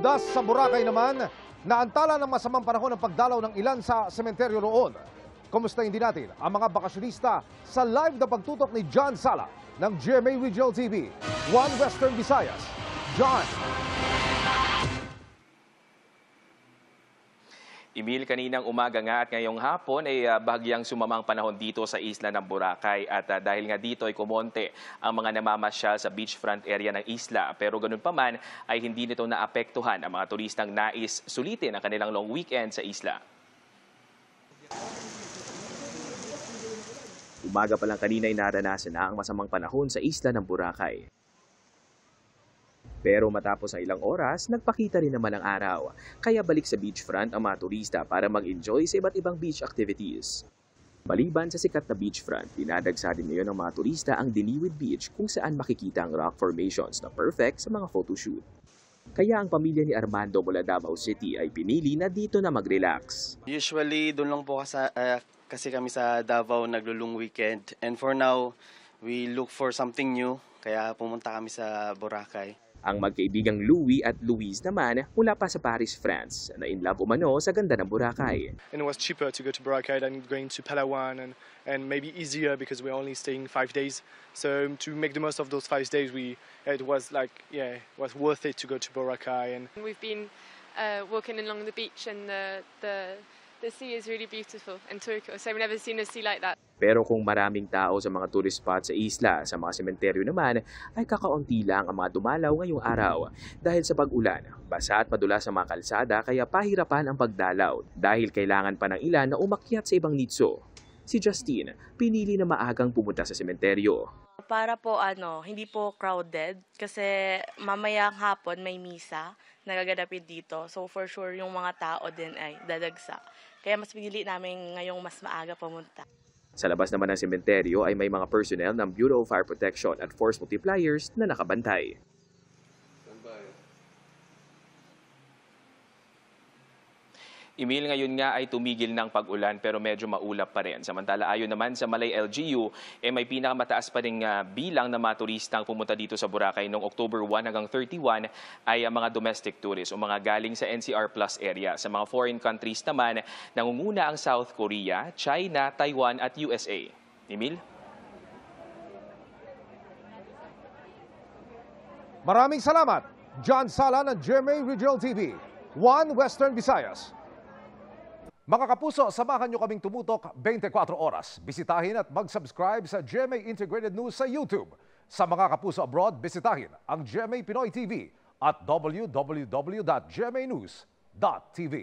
Landas sa Boracay naman, naantala ng masamang panahon ang pagdalaw ng ilan sa sementeryo roon. Kumustahin din natin ang mga bakasyonista sa live na pagtutok ni John Sala ng GMA Regional TV. One Western Visayas. John. Emil, kaninang umaga nga at ngayong hapon ay bahagyang sumamang panahon dito sa isla ng Boracay at dahil nga dito ay kumonte ang mga namamasyal sa beachfront area ng isla. Pero ganun pa man ay hindi nito naapektuhan ang mga turistang nais sulitin ang kanilang long weekend sa isla. Umaga pa lang kanina ay naranasan na ang masamang panahon sa isla ng Boracay. Pero matapos ang ilang oras, nagpakita rin naman ang araw. Kaya balik sa beachfront ang mga turista para mag-enjoy sa iba't ibang beach activities. Maliban sa sikat na beachfront, dinadagsa din ngayon ng mga turista ang Diliwid Beach kung saan makikita ang rock formations na perfect sa mga photoshoot. Kaya ang pamilya ni Armando mula Davao City ay pinili na dito na mag-relax. Usually, doon lang po kasi kami sa Davao naglulong weekend. And for now, we look for something new. Kaya pumunta kami sa Boracay. Ang magkaibigang Louie at Louise naman mula pa sa Paris, France, na in love umano sa ganda ng Boracay. And it was cheaper to go to Boracay than going to Palawan and maybe easier because we're only staying 5 days. So to make the most of those 5 days, it was worth it to go to Boracay. And we've been walking along the beach and the sea is really beautiful in Turku. So I've never seen a sea like that. Pero kung maraming tao sa mga tourist spots sa isla, sa mga sementeryo naman, ay kakaunti lang ang mga dumalaw ngayong araw. Dahil sa pag-ulan, basa at madulas ang mga kalsada kaya pahirapan ang pagdalaw dahil kailangan pa ng ilan na umakyat sa ibang nitso. Si Justine, pinili na maagang pumunta sa sementeryo. Para po hindi po crowded kasi mamayang hapon may misa na gaganapin dito. So for sure yung mga tao din ay dadagsa. Kaya mas pinili namin ngayong mas maaga pumunta. Sa labas naman ng sementeryo ay may mga personnel ng Bureau of Fire Protection at Force Multipliers na nakabantay. Emil, ngayon nga ay tumigil ng pag-ulan pero medyo maulap pa rin. Samantala ayon naman sa Malay LGU, may pinakamataas pa ring bilang ng mga turistang pumunta dito sa Boracay noong October 1 hanggang 31 ay mga domestic tourists o mga galing sa NCR Plus area. Sa mga foreign countries naman, nangunguna ang South Korea, China, Taiwan at USA. Emil? Maraming salamat, John Sala ng GMA Regional TV. One Western Visayas. Mga kapuso, samahan nyo kaming tumutok 24 oras. Bisitahin at mag-subscribe sa GMA Integrated News sa YouTube. Sa mga kapuso abroad, bisitahin ang GMA Pinoy TV at www.gmanews.tv.